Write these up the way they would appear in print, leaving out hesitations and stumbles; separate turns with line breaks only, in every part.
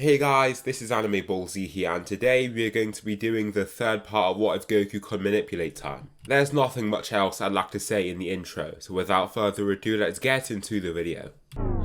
Hey guys, this is Anime Ball Z here, and today we are going to be doing the third part of What If Goku Could Manipulate time. There's nothing much else I'd like to say in the intro, so without further ado, let's get into the video.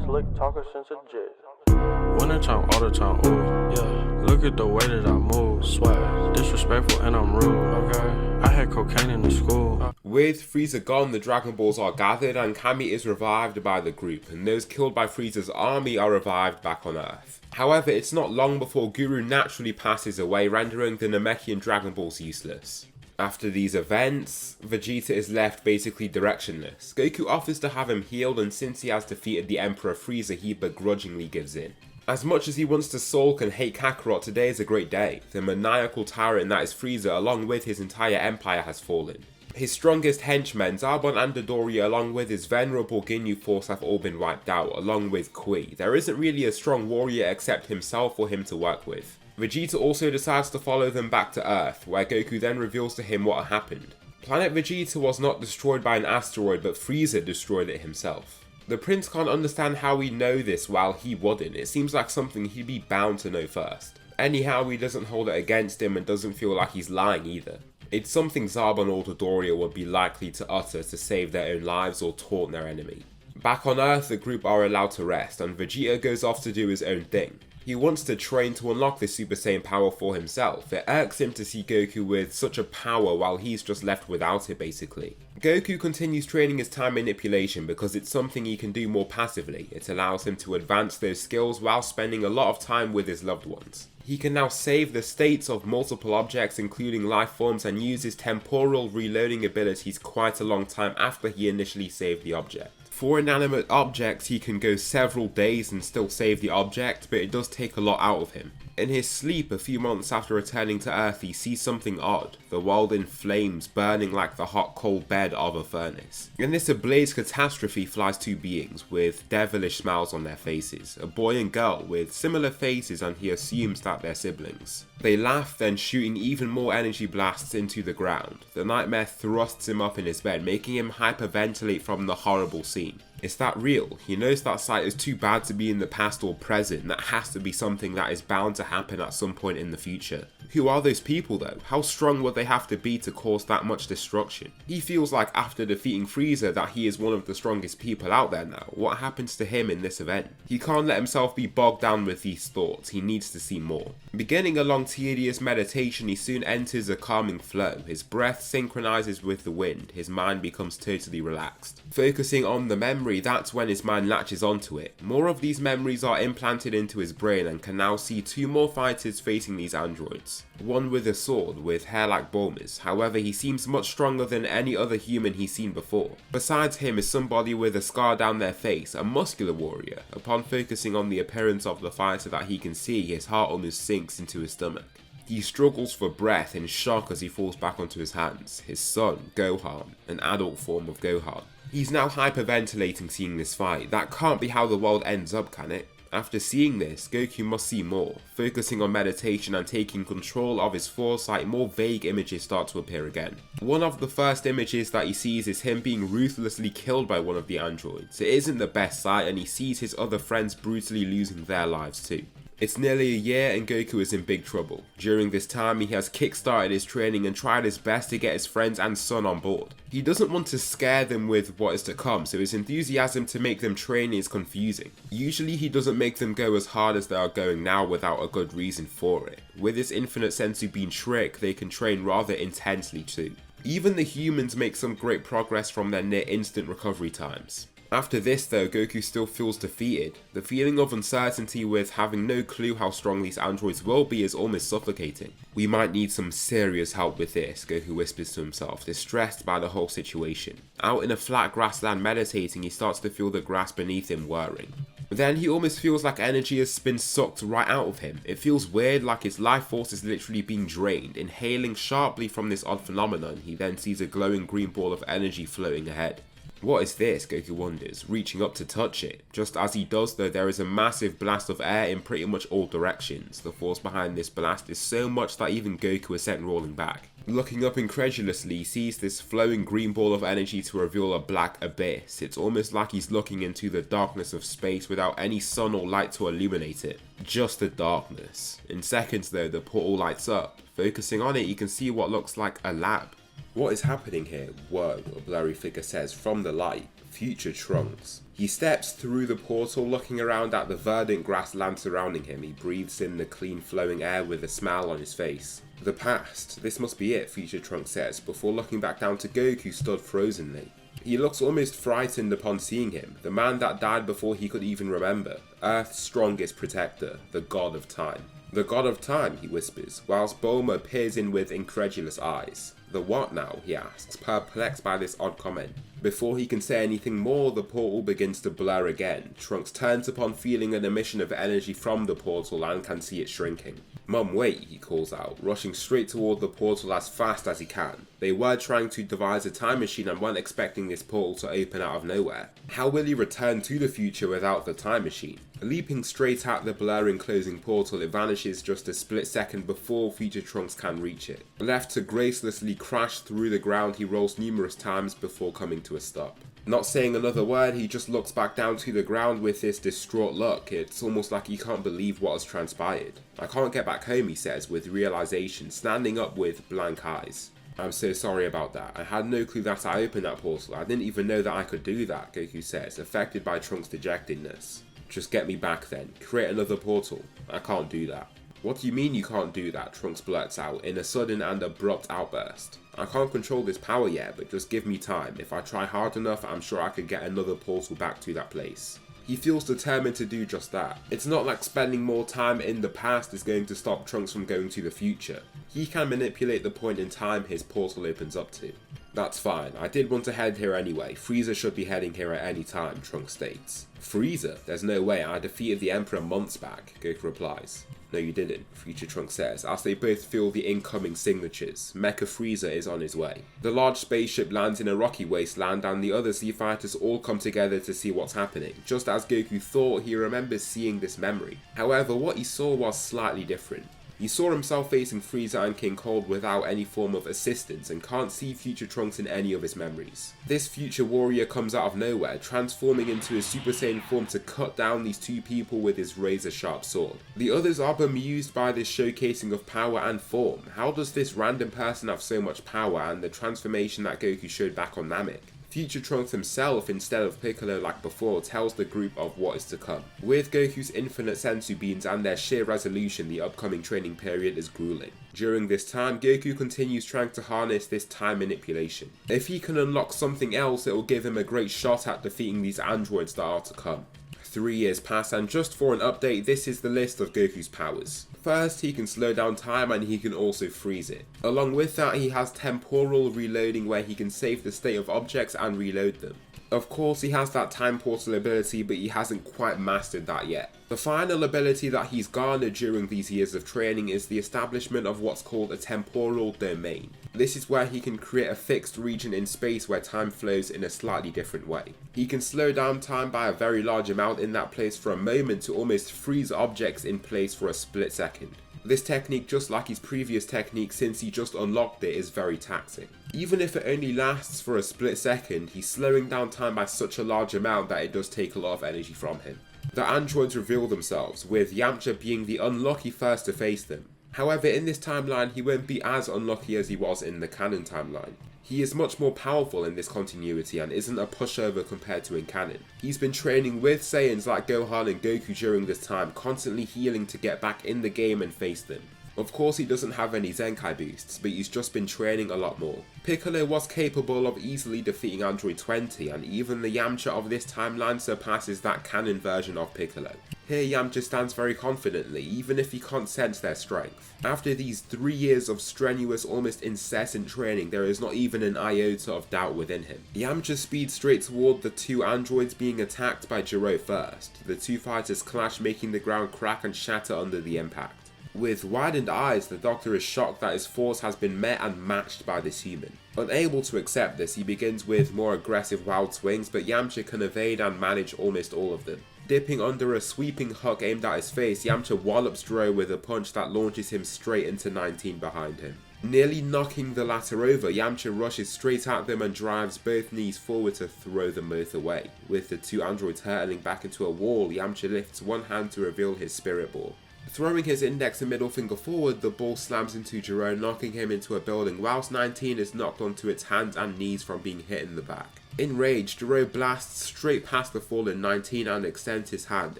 Slick talker since a jit. Winter time, all the time, ooh, yeah. Look at the way that I move, swag. Disrespectful and I'm rude, okay. I had cocaine in the school.
With Frieza gone, the Dragon Balls are gathered and Kami is revived by the group, and those killed by Frieza's army are revived back on Earth. However, it's not long before Guru naturally passes away, rendering the Namekian Dragon Balls useless. After these events, Vegeta is left basically directionless. Goku offers to have him healed, and since he has defeated the Emperor Frieza, he begrudgingly gives in. As much as he wants to sulk and hate Kakarot, today is a great day. The maniacal tyrant that is Frieza, along with his entire empire, has fallen. His strongest henchmen, Zarbon and Dodoria, along with his venerable Ginyu force, have all been wiped out, along with Kui. There isn't really a strong warrior except himself for him to work with. Vegeta also decides to follow them back to Earth, where Goku then reveals to him what happened. Planet Vegeta was not destroyed by an asteroid, but Frieza destroyed it himself. The prince can't understand how we know this while he wouldn't. It seems like something he'd be bound to know first. Anyhow, he doesn't hold it against him and doesn't feel like he's lying either. It's something Zarbon or Dodoria would be likely to utter to save their own lives or taunt their enemy. Back on Earth, the group are allowed to rest, and Vegeta goes off to do his own thing. He wants to train to unlock the Super Saiyan power for himself. It irks him to see Goku with such a power while he's just left without it basically. Goku continues training his time manipulation because it's something he can do more passively. It allows him to advance those skills while spending a lot of time with his loved ones. He can now save the states of multiple objects including life forms and use his temporal reloading abilities quite a long time after he initially saved the object. For inanimate objects, he can go several days and still save the object, but it does take a lot out of him. In his sleep, a few months after returning to Earth, he sees something odd. The world in flames, burning like the hot cold bed of a furnace. In this ablaze catastrophe flies two beings with devilish smiles on their faces. A boy and girl with similar faces, and he assumes that they're siblings. They laugh, then shooting even more energy blasts into the ground. The nightmare thrusts him up in his bed, making him hyperventilate from the horrible scene. Is that real? He knows that sight is too bad to be in the past or present. That has to be something that is bound to happen at some point in the future. Who are those people though? How strong would they have to be to cause that much destruction? He feels like after defeating Frieza that he is one of the strongest people out there now. What happens to him in this event? He can't let himself be bogged down with these thoughts. He needs to see more. Beginning a long tedious meditation, he soon enters a calming flow. His breath synchronizes with the wind. His mind becomes totally relaxed. Focusing on the memory, that's when his mind latches onto it. More of these memories are implanted into his brain and can now see two more fighters facing these androids. One with a sword, with hair like Bulma's. However, he seems much stronger than any other human he's seen before. Besides him is somebody with a scar down their face, a muscular warrior. Upon focusing on the appearance of the fighter that he can see, his heart almost sinks into his stomach. He struggles for breath in shock as he falls back onto his hands. His son, Gohan, an adult form of Gohan. He's now hyperventilating seeing this fight. That can't be how the world ends up, can it? After seeing this, Goku must see more. Focusing on meditation and taking control of his foresight, more vague images start to appear again. One of the first images that he sees is him being ruthlessly killed by one of the androids. It isn't the best sight, and he sees his other friends brutally losing their lives too. It's nearly a year and Goku is in big trouble. During this time, he has kickstarted his training and tried his best to get his friends and son on board. He doesn't want to scare them with what is to come, so his enthusiasm to make them train is confusing. Usually he doesn't make them go as hard as they are going now without a good reason for it. With his infinite sensu bean trick, they can train rather intensely too. Even the humans make some great progress from their near instant recovery times. After this though, Goku still feels defeated. The feeling of uncertainty with having no clue how strong these androids will be is almost suffocating. We might need some serious help with this, Goku whispers to himself, distressed by the whole situation. Out in a flat grassland meditating, he starts to feel the grass beneath him whirring. Then he almost feels like energy has been sucked right out of him. It feels weird, like his life force is literally being drained. Inhaling sharply from this odd phenomenon, he then sees a glowing green ball of energy floating ahead. What is this? Goku wonders, reaching up to touch it. Just as he does though, there is a massive blast of air in pretty much all directions. The force behind this blast is so much that even Goku is sent rolling back. Looking up incredulously, he sees this flowing green ball of energy to reveal a black abyss. It's almost like he's looking into the darkness of space without any sun or light to illuminate it. Just the darkness. In seconds though, the portal lights up. Focusing on it, you can see what looks like a lab. What is happening here? Whoa, a blurry figure says from the light. Future Trunks. He steps through the portal, looking around at the verdant grassland surrounding him. He breathes in the clean flowing air with a smile on his face. The past. This must be it, Future Trunks says, before looking back down to Goku stood frozenly. He looks almost frightened upon seeing him, the man that died before he could even remember. Earth's strongest protector, the God of Time. The God of Time, he whispers, whilst Bulma peers in with incredulous eyes. The what now, he asks, perplexed by this odd comment. Before he can say anything more, the portal begins to blur again. Trunks turns upon feeling an emission of energy from the portal and can see it shrinking. Mum, wait, he calls out, rushing straight toward the portal as fast as he can. They were trying to devise a time machine and weren't expecting this portal to open out of nowhere. How will he return to the future without the time machine? Leaping straight at the blurring closing portal, it vanishes just a split second before Future Trunks can reach it. Left to gracelessly crash through the ground, he rolls numerous times before coming to a stop. Not saying another word, he just looks back down to the ground with this distraught look. It's almost like he can't believe what has transpired. I can't get back home, he says, with realization, standing up with blank eyes. I'm so sorry about that. I had no clue that I opened that portal. I didn't even know that I could do that, Goku says, affected by Trunks' dejectedness. Just get me back then. Create another portal. I can't do that. What do you mean you can't do that? Trunks blurts out in a sudden and abrupt outburst. I can't control this power yet, but just give me time. If I try hard enough, I'm sure I could get another portal back to that place. He feels determined to do just that. It's not like spending more time in the past is going to stop Trunks from going to the future. He can manipulate the point in time his portal opens up to. That's fine, I did want to head here anyway. Frieza should be heading here at any time, Trunks states. Frieza? There's no way, I defeated the Emperor months back, Goku replies. No you didn't, Future Trunks says, as they both feel the incoming signatures. Mecha Frieza is on his way. The large spaceship lands in a rocky wasteland and the other Z fighters all come together to see what's happening. Just as Goku thought, he remembers seeing this memory. However, what he saw was slightly different. He saw himself facing Frieza and King Cold without any form of assistance and can't see Future Trunks in any of his memories. This future warrior comes out of nowhere, transforming into a Super Saiyan form to cut down these two people with his razor sharp sword. The others are bemused by this showcasing of power and form. How does this random person have so much power and the transformation that Goku showed back on Namek? Future Trunks himself, instead of Piccolo like before, tells the group of what is to come. With Goku's infinite senzu beans and their sheer resolution, the upcoming training period is grueling. During this time, Goku continues trying to harness this time manipulation. If he can unlock something else, it will give him a great shot at defeating these androids that are to come. 3 years pass, and just for an update, this is the list of Goku's powers. First, he can slow down time and he can also freeze it. Along with that, he has temporal reloading where he can save the state of objects and reload them. Of course, he has that time portal ability, but he hasn't quite mastered that yet. The final ability that he's garnered during these years of training is the establishment of what's called a temporal domain. This is where he can create a fixed region in space where time flows in a slightly different way. He can slow down time by a very large amount in that place for a moment to almost freeze objects in place for a split second. This technique, just like his previous technique since he just unlocked it, is very taxing. Even if it only lasts for a split second, he's slowing down time by such a large amount that it does take a lot of energy from him. The androids reveal themselves, with Yamcha being the unlucky first to face them. However, in this timeline, he won't be as unlucky as he was in the canon timeline. He is much more powerful in this continuity and isn't a pushover compared to in canon. He's been training with Saiyans like Gohan and Goku during this time, constantly healing to get back in the game and face them. Of course he doesn't have any Zenkai boosts, but he's just been training a lot more. Piccolo was capable of easily defeating Android 20, and even the Yamcha of this timeline surpasses that canon version of Piccolo. Here Yamcha stands very confidently, even if he can't sense their strength. After these 3 years of strenuous, almost incessant training, there is not even an iota of doubt within him. Yamcha speeds straight toward the two androids being attacked by Gero first. The two fighters clash, making the ground crack and shatter under the impact. With widened eyes, the Doctor is shocked that his force has been met and matched by this human. Unable to accept this, he begins with more aggressive wild swings, but Yamcha can evade and manage almost all of them. Dipping under a sweeping hook aimed at his face, Yamcha wallops Gero with a punch that launches him straight into 19 behind him. Nearly knocking the latter over, Yamcha rushes straight at them and drives both knees forward to throw them both away. With the two androids hurtling back into a wall, Yamcha lifts one hand to reveal his spirit ball. Throwing his index and middle finger forward, the ball slams into Gero, knocking him into a building, whilst 19 is knocked onto its hands and knees from being hit in the back. Enraged, Gero blasts straight past the fallen 19 and extends his hand,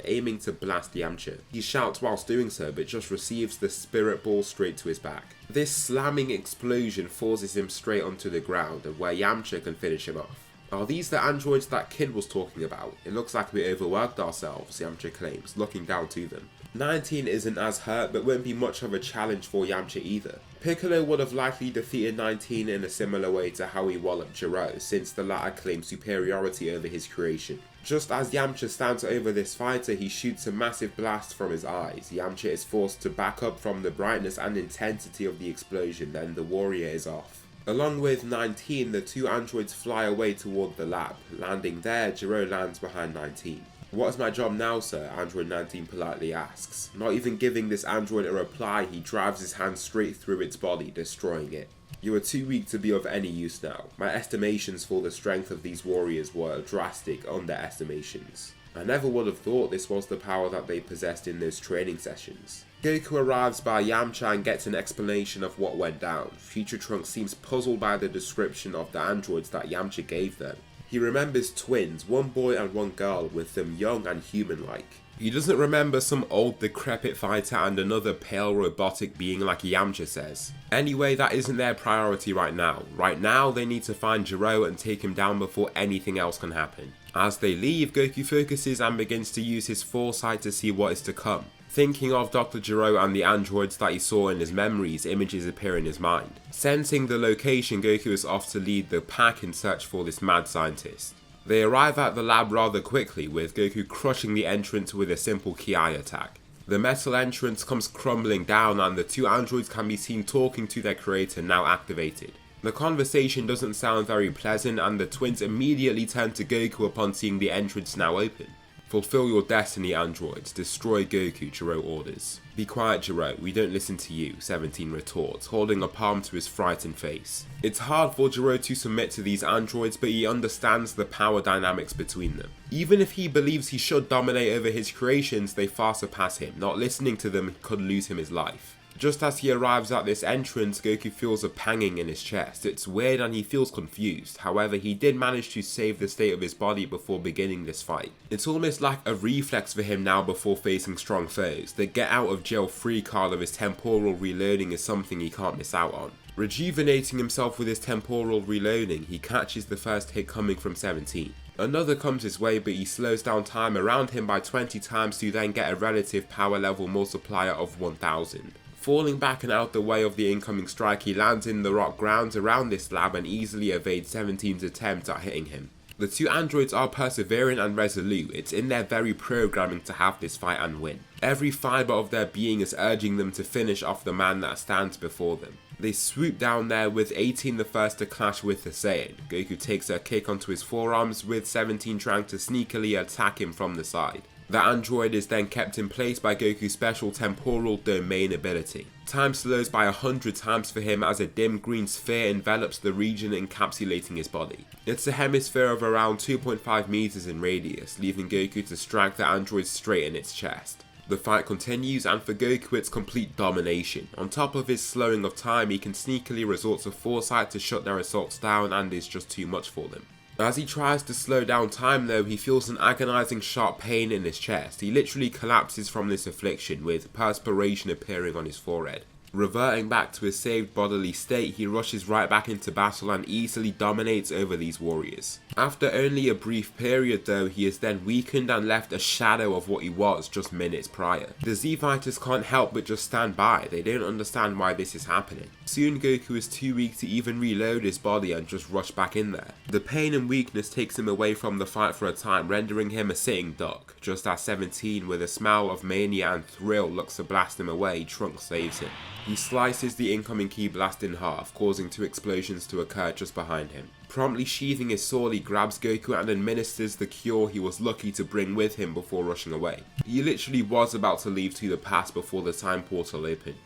aiming to blast Yamcha. He shouts whilst doing so, but just receives the spirit ball straight to his back. This slamming explosion forces him straight onto the ground, and where Yamcha can finish him off. Are these the androids that Kid was talking about? It looks like we overworked ourselves, Yamcha claims, looking down to them. 19 isn't as hurt, but won't be much of a challenge for Yamcha either. Piccolo would have likely defeated 19 in a similar way to how he walloped Gero, since the latter claimed superiority over his creation. Just as Yamcha stands over this fighter, he shoots a massive blast from his eyes. Yamcha is forced to back up from the brightness and intensity of the explosion, then the warrior is off. Along with 19, the two androids fly away toward the lab. Landing there, Gero lands behind 19. "What is my job now, sir?" Android 19 politely asks. Not even giving this android a reply, he drives his hand straight through its body, destroying it. "You are too weak to be of any use now. My estimations for the strength of these warriors were drastic underestimations. I never would have thought this was the power that they possessed in those training sessions." Goku arrives by Yamcha and gets an explanation of what went down. Future Trunks seems puzzled by the description of the androids that Yamcha gave them. He remembers twins, one boy and one girl, with them young and human-like. He doesn't remember some old decrepit fighter and another pale robotic being like Yamcha says. Anyway, that isn't their priority right now. Right now, they need to find Gero and take him down before anything else can happen. As they leave, Goku focuses and begins to use his foresight to see what is to come. Thinking of Dr. Gero and the androids that he saw in his memories, images appear in his mind. Sensing the location, Goku is off to lead the pack in search for this mad scientist. They arrive at the lab rather quickly, with Goku crushing the entrance with a simple Ki attack. The metal entrance comes crumbling down and the two androids can be seen talking to their creator, now activated. The conversation doesn't sound very pleasant and the twins immediately turn to Goku upon seeing the entrance now open. "Fulfill your destiny, androids. Destroy Goku," Gero orders. "Be quiet, Gero. We don't listen to you," 17 retorts, holding a palm to his frightened face. It's hard for Gero to submit to these androids, but he understands the power dynamics between them. Even if he believes he should dominate over his creations, they far surpass him. Not listening to them could lose him his life. Just as he arrives at this entrance, Goku feels a panging in his chest. It's weird and he feels confused. However, he did manage to save the state of his body before beginning this fight. It's almost like a reflex for him now before facing strong foes. The get out of jail free card of his temporal reloading is something he can't miss out on. Rejuvenating himself with his temporal reloading, he catches the first hit coming from 17. Another comes his way, but he slows down time around him by 20 times to then get a relative power level multiplier of 1000. Falling back and out the way of the incoming strike, he lands in the rock grounds around this lab and easily evades 17's attempt at hitting him. The two androids are persevering and resolute. It's in their very programming to have this fight and win. Every fibre of their being is urging them to finish off the man that stands before them. They swoop down there with 18 the first to clash with the Saiyan. Goku takes a kick onto his forearms, with 17 trying to sneakily attack him from the side. The android is then kept in place by Goku's special temporal domain ability. Time slows by 100 times for him as a dim green sphere envelops the region encapsulating his body. It's a hemisphere of around 2.5 meters in radius, leaving Goku to strike the android straight in its chest. The fight continues, and for Goku it's complete domination. On top of his slowing of time, he can sneakily resort to foresight to shut their assaults down and is just too much for them. As he tries to slow down time though, he feels an agonizing sharp pain in his chest. He literally collapses from this affliction, with perspiration appearing on his forehead. Reverting back to his saved bodily state, he rushes right back into battle and easily dominates over these warriors. After only a brief period though, he is then weakened and left a shadow of what he was just minutes prior. The Z-Fighters can't help but just stand by. They don't understand why this is happening. Soon Goku is too weak to even reload his body and just rush back in there. The pain and weakness takes him away from the fight for a time, rendering him a sitting duck. Just as 17, with a smell of mania and thrill, looks to blast him away, Trunks saves him. He slices the incoming Ki blast in half, causing 2 explosions to occur just behind him. Promptly sheathing his sword, he grabs Goku and administers the cure he was lucky to bring with him before rushing away. He literally was about to leave to the past before the time portal opened.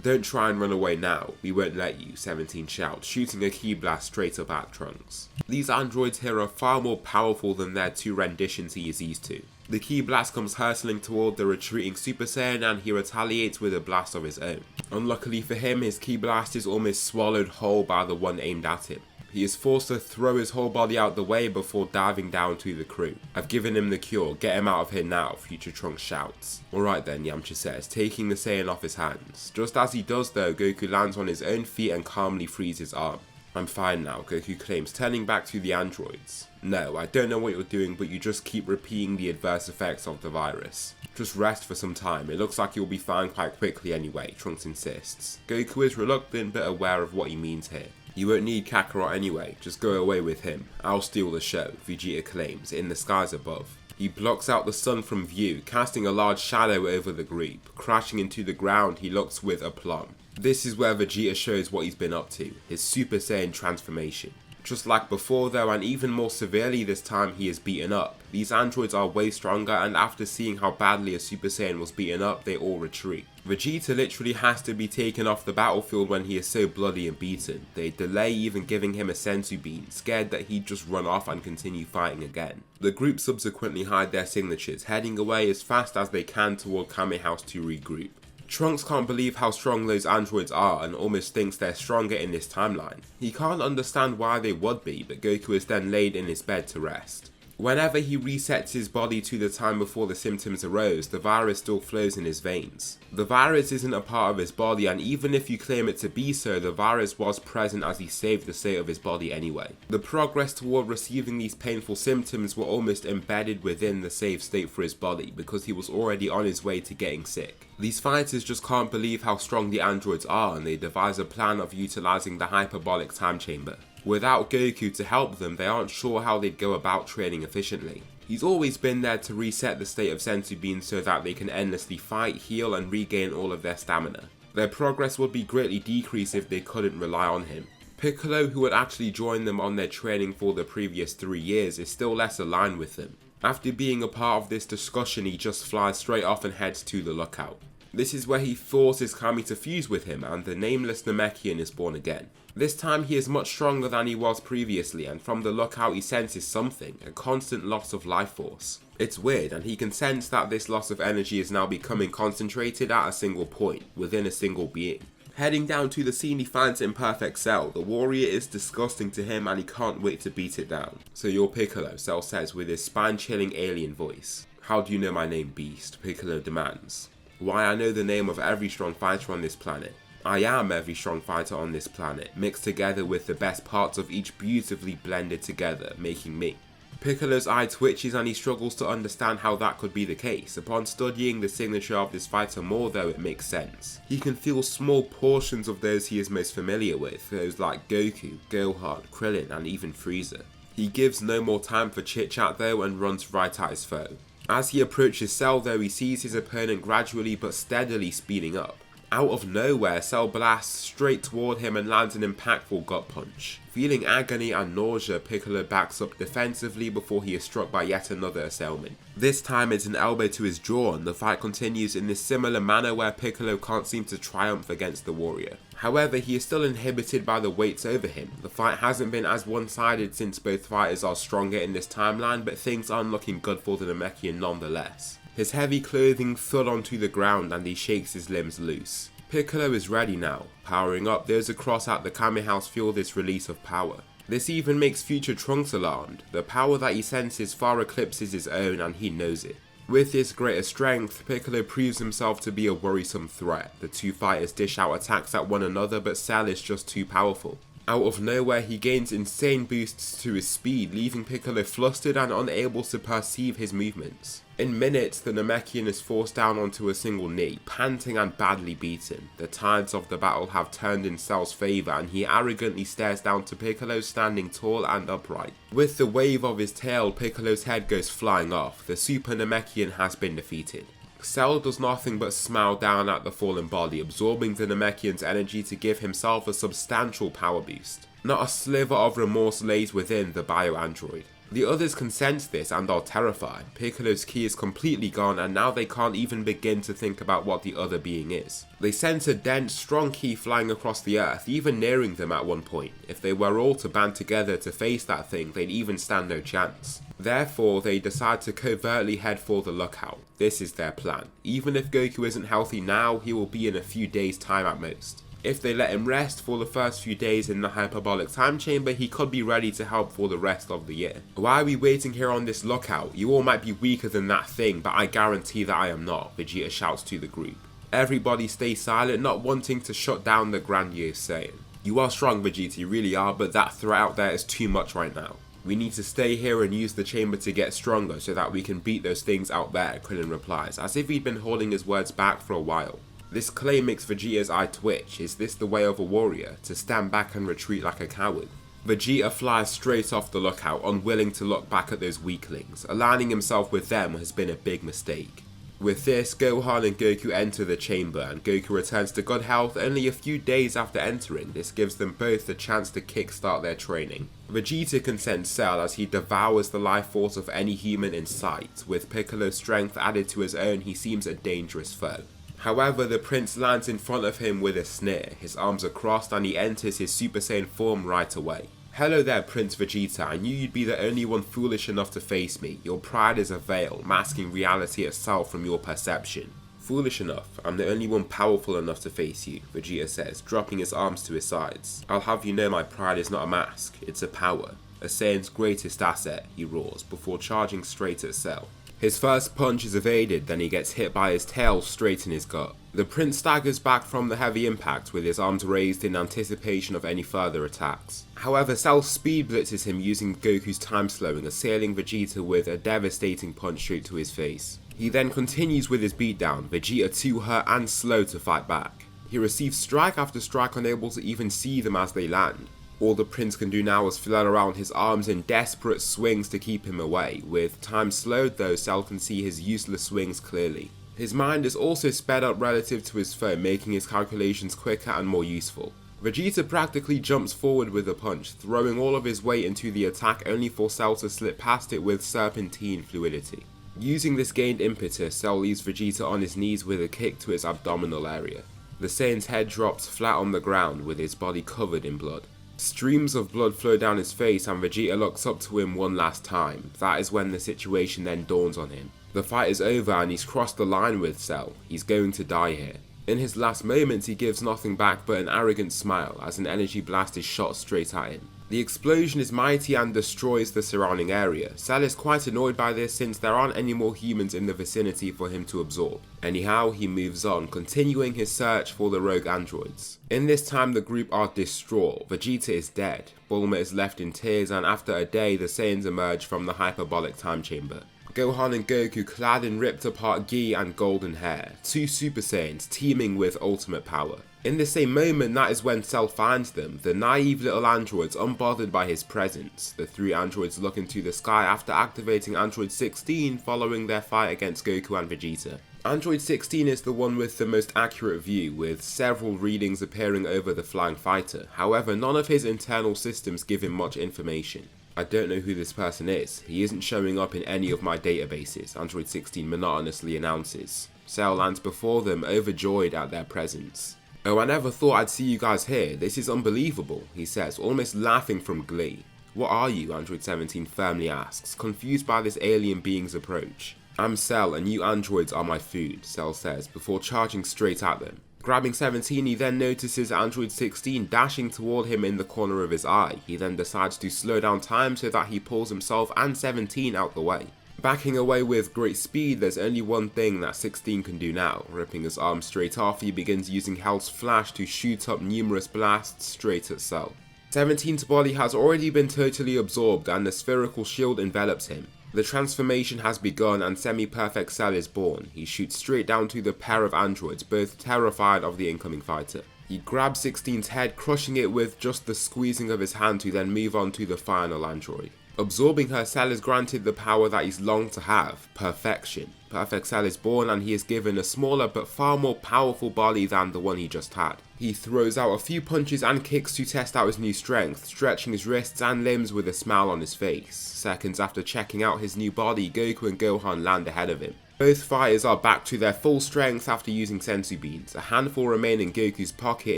"Don't try and run away now, we won't let you," 17 shouts, shooting a ki blast straight up at Trunks. These androids here are far more powerful than their two renditions he is used to. The ki blast comes hurtling toward the retreating Super Saiyan and he retaliates with a blast of his own. Unluckily for him, his ki blast is almost swallowed whole by the one aimed at him. He is forced to throw his whole body out the way before diving down to the crew. "I've given him the cure, get him out of here now," Future Trunks shouts. "Alright then," Yamcha says, taking the Saiyan off his hands. Just as he does though, Goku lands on his own feet and calmly frees his arm. "I'm fine now," Goku claims, turning back to the androids. "No, I don't know what you're doing, but you just keep repeating the adverse effects of the virus. Just rest for some time, it looks like you'll be fine quite quickly anyway," Trunks insists. Goku is reluctant but aware of what he means here. "You won't need Kakarot anyway, just go away with him. I'll steal the show," Vegeta claims, in the skies above. He blocks out the sun from view, casting a large shadow over the group. Crashing into the ground, he looks with aplomb. This is where Vegeta shows what he's been up to, his Super Saiyan transformation. Just like before though, and even more severely this time, he is beaten up. These androids are way stronger, and after seeing how badly a Super Saiyan was beaten up, they all retreat. Vegeta literally has to be taken off the battlefield when he is so bloody and beaten. They delay even giving him a senzu bean, scared that he'd just run off and continue fighting again. The group subsequently hide their signatures, heading away as fast as they can toward Kame House to regroup. Trunks can't believe how strong those androids are and almost thinks they're stronger in this timeline. He can't understand why they would be, but Goku is then laid in his bed to rest. Whenever he resets his body to the time before the symptoms arose, the virus still flows in his veins. The virus isn't a part of his body, and even if you claim it to be so, the virus was present as he saved the state of his body anyway. The progress toward receiving these painful symptoms were almost embedded within the saved state for his body, because he was already on his way to getting sick. These fighters just can't believe how strong the androids are, and they devise a plan of utilizing the hyperbolic time chamber. Without Goku to help them, they aren't sure how they'd go about training efficiently. He's always been there to reset the state of senzu beans so that they can endlessly fight, heal and regain all of their stamina. Their progress would be greatly decreased if they couldn't rely on him. Piccolo, who had actually joined them on their training for the previous 3 years, is still less aligned with them. After being a part of this discussion, he just flies straight off and heads to the lookout. This is where he forces Kami to fuse with him, and the nameless Namekian is born again. This time he is much stronger than he was previously, and from the lookout he senses something, a constant loss of life force. It's weird, and he can sense that this loss of energy is now becoming concentrated at a single point, within a single being. Heading down to the scene, he finds Imperfect Cell. The warrior is disgusting to him and he can't wait to beat it down. "So you're Piccolo," Cell says with his spine-chilling alien voice. "How do you know my name, Beast?" Piccolo demands. "Why, I know the name of every strong fighter on this planet. I am every strong fighter on this planet, mixed together with the best parts of each beautifully blended together, making me." Piccolo's eye twitches and he struggles to understand how that could be the case. Upon studying the signature of this fighter more though, it makes sense. He can feel small portions of those he is most familiar with, those like Goku, Gohan, Krillin and even Frieza. He gives no more time for chit chat though and runs right at his foe. As he approaches Cell though, he sees his opponent gradually but steadily speeding up. Out of nowhere, Cell blasts straight toward him and lands an impactful gut punch. Feeling agony and nausea, Piccolo backs up defensively before he is struck by yet another assailant. This time it's an elbow to his jaw, and the fight continues in this similar manner where Piccolo can't seem to triumph against the warrior. However, he is still inhibited by the weights over him. The fight hasn't been as one-sided since both fighters are stronger in this timeline, but things aren't looking good for the Namekian nonetheless. His heavy clothing thud onto the ground and he shakes his limbs loose. Piccolo is ready now. Powering up, those across at the Kame House feel this release of power. This even makes future Trunks alarmed. The power that he senses far eclipses his own and he knows it. With this greater strength, Piccolo proves himself to be a worrisome threat. The two fighters dish out attacks at one another, but Cell is just too powerful. Out of nowhere, he gains insane boosts to his speed, leaving Piccolo flustered and unable to perceive his movements. In minutes, the Namekian is forced down onto a single knee, panting and badly beaten. The tides of the battle have turned in Cell's favour and he arrogantly stares down to Piccolo standing tall and upright. With the wave of his tail, Piccolo's head goes flying off. The Super Namekian has been defeated. Cell does nothing but smile down at the fallen body, absorbing the Namekian's energy to give himself a substantial power boost. Not a sliver of remorse lays within the bio-android. The others can sense this and are terrified. Piccolo's ki is completely gone and now they can't even begin to think about what the other being is. They sense a dense, strong ki flying across the earth, even nearing them at one point. If they were all to band together to face that thing, they'd even stand no chance. Therefore, they decide to covertly head for the lookout. This is their plan. Even if Goku isn't healthy now, he will be in a few days' time at most. If they let him rest for the first few days in the hyperbolic time chamber, he could be ready to help for the rest of the year. Why are we waiting here on this lookout? You all might be weaker than that thing, but I guarantee that I am not, Vegeta shouts to the group. Everybody stays silent, not wanting to shut down the grandiose saying. You are strong, Vegeta, you really are, but that threat out there is too much right now. We need to stay here and use the chamber to get stronger so that we can beat those things out there, Krillin replies, as if he'd been holding his words back for a while. This claim makes Vegeta's eye twitch. Is this the way of a warrior, to stand back and retreat like a coward? Vegeta flies straight off the lookout, unwilling to look back at those weaklings. Aligning himself with them has been a big mistake. With this, Gohan and Goku enter the chamber and Goku returns to good health only a few days after entering. This gives them both the chance to kickstart their training. Vegeta can sense Cell as he devours the life force of any human in sight. With Piccolo's strength added to his own, he seems a dangerous foe. However, the prince lands in front of him with a sneer. His arms are crossed and he enters his Super Saiyan form right away. Hello there, Prince Vegeta. I knew you'd be the only one foolish enough to face me. Your pride is a veil, masking reality itself from your perception. Foolish enough? I'm the only one powerful enough to face you, Vegeta says, dropping his arms to his sides. I'll have you know my pride is not a mask, it's a power. A Saiyan's greatest asset, he roars, before charging straight at Cell. His first punch is evaded, then he gets hit by his tail straight in his gut. The prince staggers back from the heavy impact with his arms raised in anticipation of any further attacks. However, Cell speed blitzes him using Goku's time slowing, assailing Vegeta with a devastating punch straight to his face. He then continues with his beatdown, Vegeta too hurt and slow to fight back. He receives strike after strike, unable to even see them as they land. All the prince can do now is flail around his arms in desperate swings to keep him away. With time slowed though, Cell can see his useless swings clearly. His mind is also sped up relative to his foe, making his calculations quicker and more useful. Vegeta practically jumps forward with a punch, throwing all of his weight into the attack only for Cell to slip past it with serpentine fluidity. Using this gained impetus, Cell leaves Vegeta on his knees with a kick to his abdominal area. The Saiyan's head drops flat on the ground with his body covered in blood. Streams of blood flow down his face and Vegeta looks up to him one last time. That is when the situation then dawns on him. The fight is over and he's crossed the line with Cell. He's going to die here. In his last moments he gives nothing back but an arrogant smile as an energy blast is shot straight at him. The explosion is mighty and destroys the surrounding area. Cell is quite annoyed by this since there aren't any more humans in the vicinity for him to absorb. Anyhow, he moves on, continuing his search for the rogue androids. In this time the group are distraught. Vegeta is dead, Bulma is left in tears, and after a day the Saiyans emerge from the hyperbolic time chamber. Gohan and Goku clad in ripped apart gi and golden hair, two Super Saiyans teeming with ultimate power. In the same moment, that is when Cell finds them, the naive little androids unbothered by his presence. The three androids look into the sky after activating Android 16 following their fight against Goku and Vegeta. Android 16 is the one with the most accurate view, with several readings appearing over the flying fighter. However, none of his internal systems give him much information. I don't know who this person is. He isn't showing up in any of my databases, Android 16 monotonously announces. Cell lands before them, overjoyed at their presence. Oh, I never thought I'd see you guys here. This is unbelievable, he says, almost laughing from glee. What are you? Android 17 firmly asks, confused by this alien being's approach. I'm Cell and you androids are my food, Cell says, before charging straight at them. Grabbing 17, he then notices Android 16 dashing toward him in the corner of his eye. He then decides to slow down time so that he pulls himself and 17 out the way. Backing away with great speed, there's only one thing that 16 can do now. Ripping his arm straight off, he begins using Hell's Flash to shoot up numerous blasts straight at Cell. 17's body has already been totally absorbed and the spherical shield envelops him. The transformation has begun and semi-perfect Cell is born. He shoots straight down to the pair of androids, both terrified of the incoming fighter. He grabs 16's head, crushing it with just the squeezing of his hand to then move on to the final android. Absorbing her, Cell is granted the power that he's longed to have, perfection. Perfect Cell is born and he is given a smaller but far more powerful body than the one he just had. He throws out a few punches and kicks to test out his new strength, stretching his wrists and limbs with a smile on his face. Seconds after checking out his new body, Goku and Gohan land ahead of him. Both fighters are back to their full strength after using senzu beans. A handful remain in Goku's pocket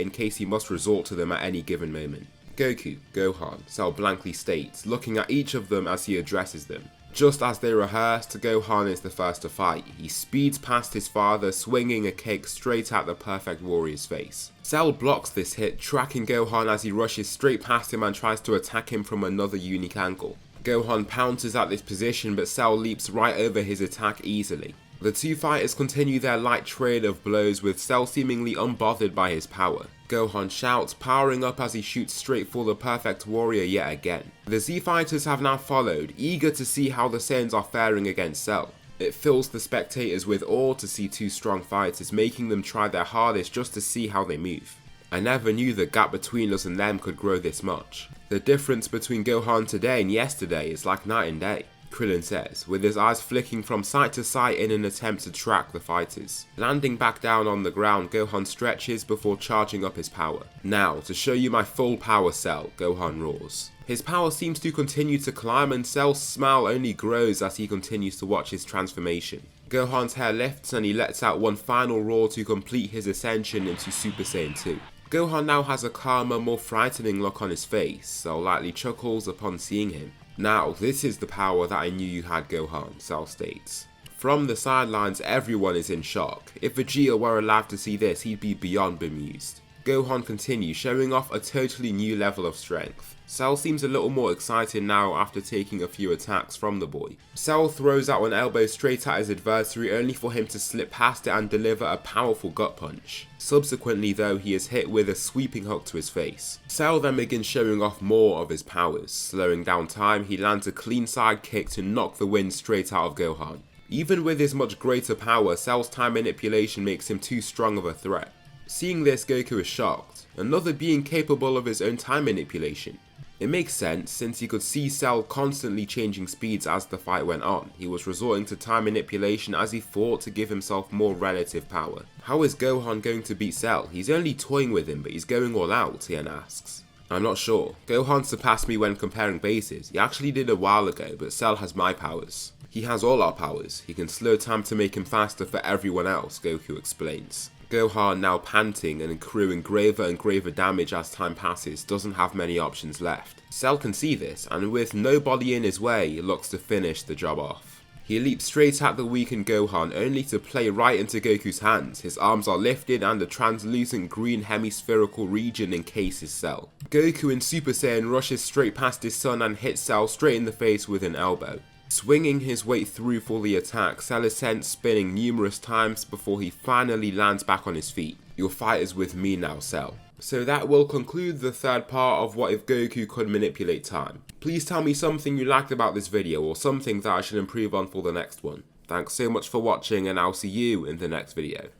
in case he must resort to them at any given moment. Goku, Gohan, Cell blankly states, looking at each of them as he addresses them. Just as they rehearsed, Gohan is the first to fight. He speeds past his father, swinging a kick straight at the perfect warrior's face. Cell blocks this hit, tracking Gohan as he rushes straight past him and tries to attack him from another unique angle. Gohan pounces at this position, but Cell leaps right over his attack easily. The two fighters continue their light trail of blows, with Cell seemingly unbothered by his power. Gohan shouts, powering up as he shoots straight for the perfect warrior yet again. The Z fighters have now followed, eager to see how the Saiyans are faring against Cell. It fills the spectators with awe to see two strong fighters, making them try their hardest just to see how they move. I never knew the gap between us and them could grow this much. The difference between Gohan today and yesterday is like night and day, Krillin says, with his eyes flicking from side to side in an attempt to track the fighters. Landing back down on the ground, Gohan stretches before charging up his power. Now, to show you my full power, Cell, Gohan roars. His power seems to continue to climb, and Cell's smile only grows as he continues to watch his transformation. Gohan's hair lifts and he lets out one final roar to complete his ascension into Super Saiyan 2. Gohan now has a calmer, more frightening look on his face. Cell lightly chuckles upon seeing him. Now, this is the power that I knew you had, Gohan, Cell states. From the sidelines, everyone is in shock. If Vegeta were alive to see this, he'd be beyond bemused. Gohan continues, showing off a totally new level of strength. Cell seems a little more excited now after taking a few attacks from the boy. Cell throws out an elbow straight at his adversary, only for him to slip past it and deliver a powerful gut punch. Subsequently though, he is hit with a sweeping hook to his face. Cell then begins showing off more of his powers. Slowing down time, he lands a clean side kick to knock the wind straight out of Gohan. Even with his much greater power, Cell's time manipulation makes him too strong of a threat. Seeing this, Goku is shocked. Another being capable of his own time manipulation. It makes sense, since he could see Cell constantly changing speeds as the fight went on. He was resorting to time manipulation as he fought to give himself more relative power. How is Gohan going to beat Cell? He's only toying with him, but he's going all out, Tien asks. I'm not sure. Gohan surpassed me when comparing bases. He actually did a while ago, but Cell has my powers. He has all our powers. He can slow time to make him faster for everyone else, Goku explains. Gohan, now panting and accruing graver and graver damage as time passes, doesn't have many options left. Cell can see this, and with nobody in his way, looks to finish the job off. He leaps straight at the weakened Gohan, only to play right into Goku's hands. His arms are lifted and a translucent green hemispherical region encases Cell. Goku in Super Saiyan rushes straight past his son and hits Cell straight in the face with an elbow. Swinging his way through for the attack, Cell is sent spinning numerous times before he finally lands back on his feet. Your fight is with me now, Cell. So that will conclude the third part of what if Goku could manipulate time. Please tell me something you liked about this video or something that I should improve on for the next one. Thanks so much for watching, and I'll see you in the next video.